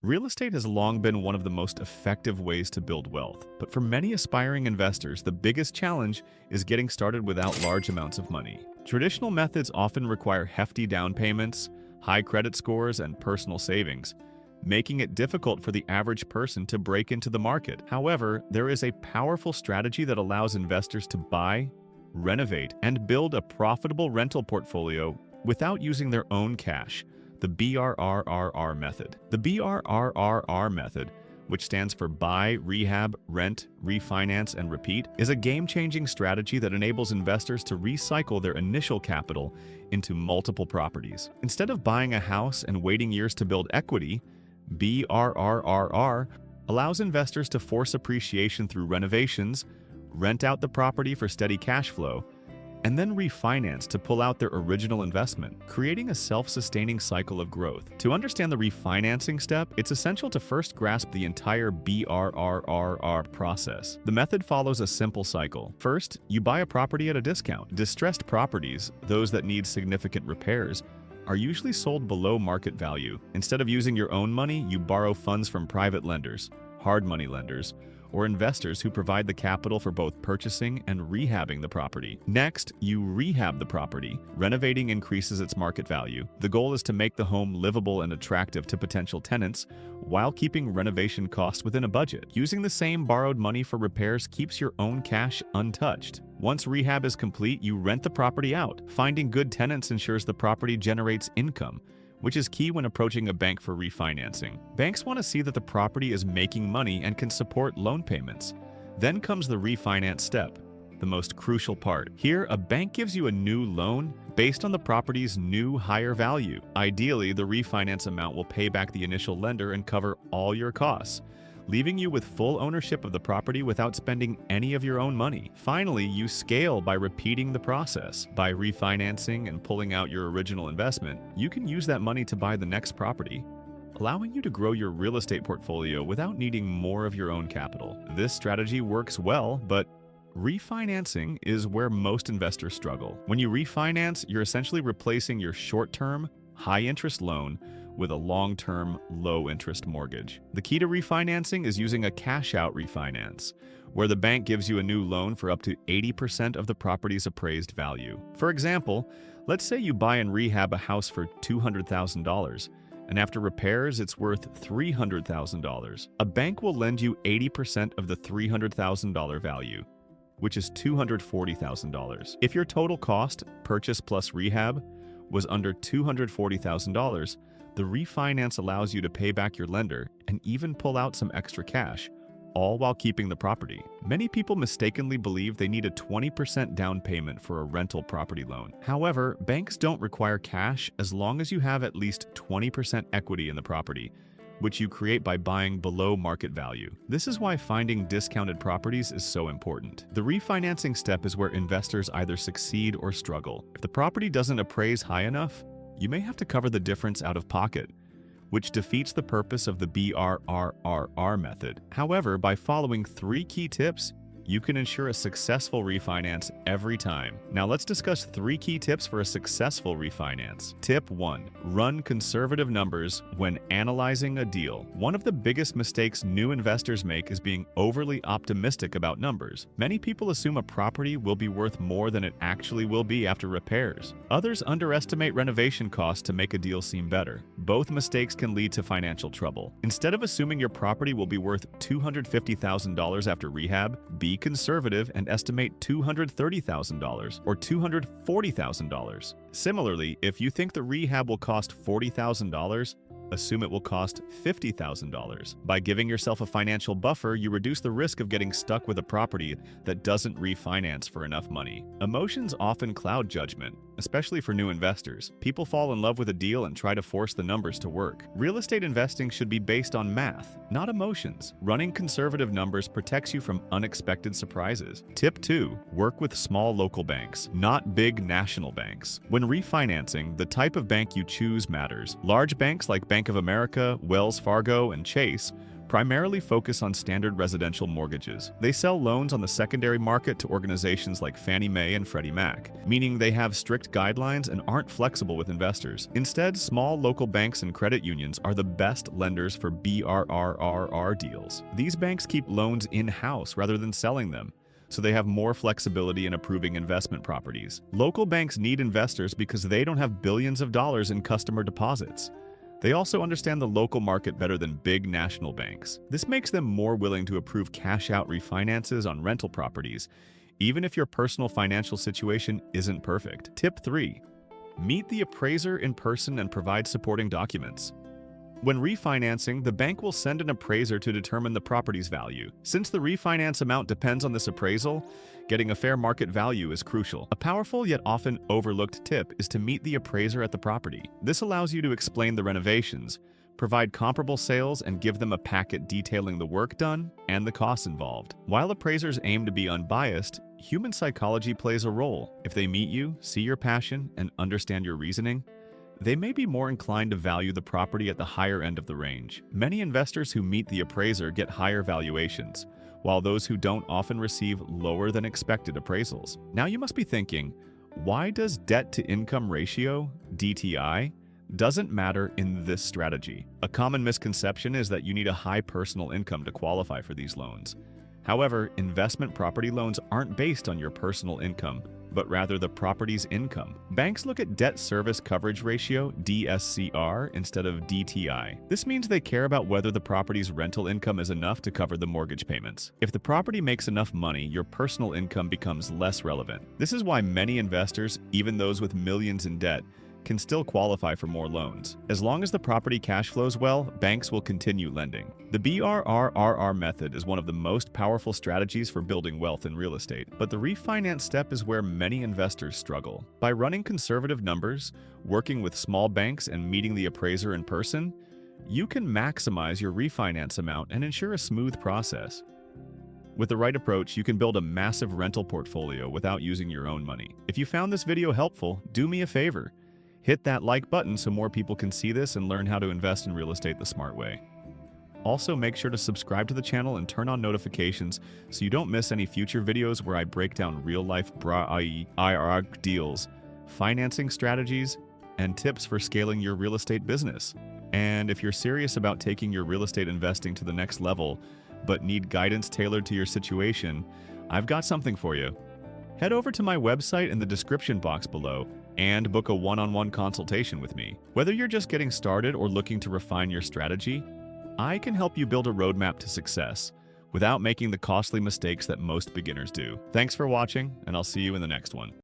Real estate has long been one of the most effective ways to build wealth, but for many aspiring investors, the biggest challenge is getting started without large amounts of money. Traditional methods often require hefty down payments, high credit scores, and personal savings, making it difficult for the average person to break into the market. However, there is a powerful strategy that allows investors to buy, renovate, and build a profitable rental portfolio without using their own cash: the BRRRR method. The BRRRR method, which stands for Buy, Rehab, Rent, Refinance, and Repeat, is a game-changing strategy that enables investors to recycle their initial capital into multiple properties. Instead of buying a house and waiting years to build equity, BRRRR allows investors to force appreciation through renovations, rent out the property for steady cash flow, and then refinance to pull out their original investment, creating a self-sustaining cycle of growth. To understand the refinancing step, it's essential to first grasp the entire BRRRR process. The method follows a simple cycle. First, you buy a property at a discount. Distressed properties, those that need significant repairs, are usually sold below market value. Instead of using your own money, you borrow funds from private lenders, hard money lenders, or investors who provide the capital for both purchasing and rehabbing the property. Next, you rehab the property. Renovating increases its market value. The goal is to make the home livable and attractive to potential tenants while keeping renovation costs within a budget. Using the same borrowed money for repairs keeps your own cash untouched. Once rehab is complete, you rent the property out. Finding good tenants ensures the property generates income, which is key when approaching a bank for refinancing. Banks want to see that the property is making money and can support loan payments. Then comes the refinance step, the most crucial part. Here, a bank gives you a new loan based on the property's new higher value. Ideally, the refinance amount will pay back the initial lender and cover all your costs, leaving you with full ownership of the property without spending any of your own money. Finally, you scale by repeating the process. By refinancing and pulling out your original investment, you can use that money to buy the next property, allowing you to grow your real estate portfolio without needing more of your own capital. This strategy works well, but refinancing is where most investors struggle. When you refinance, you're essentially replacing your short-term, high-interest loan with a long-term, low-interest mortgage. The key to refinancing is using a cash-out refinance, where the bank gives you a new loan for up to 80% of the property's appraised value. For example, let's say you buy and rehab a house for $200,000, and after repairs, it's worth $300,000. A bank will lend you 80% of the $300,000 value, which is $240,000. If your total cost, purchase plus rehab, was under $240,000, the refinance allows you to pay back your lender and even pull out some extra cash, all while keeping the property. Many people mistakenly believe they need a 20% down payment for a rental property loan. However, banks don't require cash as long as you have at least 20% equity in the property, which you create by buying below market value. This is why finding discounted properties is so important. The refinancing step is where investors either succeed or struggle. If the property doesn't appraise high enough, you may have to cover the difference out of pocket, which defeats the purpose of the BRRRR method. However, by following 3 key tips, you can ensure a successful refinance every time. Now let's discuss 3 key tips for a successful refinance. Tip 1. Run conservative numbers when analyzing a deal. One of the biggest mistakes new investors make is being overly optimistic about numbers. Many people assume a property will be worth more than it actually will be after repairs. Others underestimate renovation costs to make a deal seem better. Both mistakes can lead to financial trouble. Instead of assuming your property will be worth $250,000 after rehab, be conservative and estimate $230,000 or $240,000. Similarly, if you think the rehab will cost $40,000, assume it will cost $50,000. By giving yourself a financial buffer, you reduce the risk of getting stuck with a property that doesn't refinance for enough money. Emotions often cloud judgment, especially for new investors. People fall in love with a deal and try to force the numbers to work. Real estate investing should be based on math, not emotions. Running conservative numbers protects you from unexpected surprises. Tip 2. Work with small local banks, not big national banks. When refinancing, the type of bank you choose matters. Large banks like Bank of America, Wells Fargo, and Chase primarily focus on standard residential mortgages. They sell loans on the secondary market to organizations like Fannie Mae and Freddie Mac, meaning they have strict guidelines and aren't flexible with investors. Instead, small local banks and credit unions are the best lenders for BRRRR deals. These banks keep loans in-house rather than selling them, so they have more flexibility in approving investment properties. Local banks need investors because they don't have billions of dollars in customer deposits. They also understand the local market better than big national banks. This makes them more willing to approve cash-out refinances on rental properties, even if your personal financial situation isn't perfect. Tip 3. Meet the appraiser in person and provide supporting documents. When refinancing, the bank will send an appraiser to determine the property's value. Since the refinance amount depends on this appraisal, getting a fair market value is crucial. A powerful yet often overlooked tip is to meet the appraiser at the property. This allows you to explain the renovations, provide comparable sales, and give them a packet detailing the work done and the costs involved. While appraisers aim to be unbiased, human psychology plays a role. If they meet you, see your passion, and understand your reasoning, they may be more inclined to value the property at the higher end of the range. Many investors who meet the appraiser get higher valuations, while those who don't often receive lower than expected appraisals. Now you must be thinking, why does debt-to-income ratio, DTI, doesn't matter in this strategy? A common misconception is that you need a high personal income to qualify for these loans. However, investment property loans aren't based on your personal income, but rather the property's income. Banks look at debt service coverage ratio, DSCR, instead of DTI. This means they care about whether the property's rental income is enough to cover the mortgage payments. If the property makes enough money, your personal income becomes less relevant. This is why many investors, even those with millions in debt, can still qualify for more loans. As long as the property cash flows well, banks will continue lending. The BRRRR method is one of the most powerful strategies for building wealth in real estate, but the refinance step is where many investors struggle. By running conservative numbers, working with small banks, and meeting the appraiser in person, you can maximize your refinance amount and ensure a smooth process. With the right approach, you can build a massive rental portfolio without using your own money. If you found this video helpful, do me a favor. Hit that like button so more people can see this and learn how to invest in real estate the smart way. Also, make sure to subscribe to the channel and turn on notifications so you don't miss any future videos where I break down real-life BRRRR deals, financing strategies, and tips for scaling your real estate business. And if you're serious about taking your real estate investing to the next level, but need guidance tailored to your situation, I've got something for you. Head over to my website in the description box below and book a one-on-one consultation with me. Whether you're just getting started or looking to refine your strategy, I can help you build a roadmap to success without making the costly mistakes that most beginners do. Thanks for watching, and I'll see you in the next one.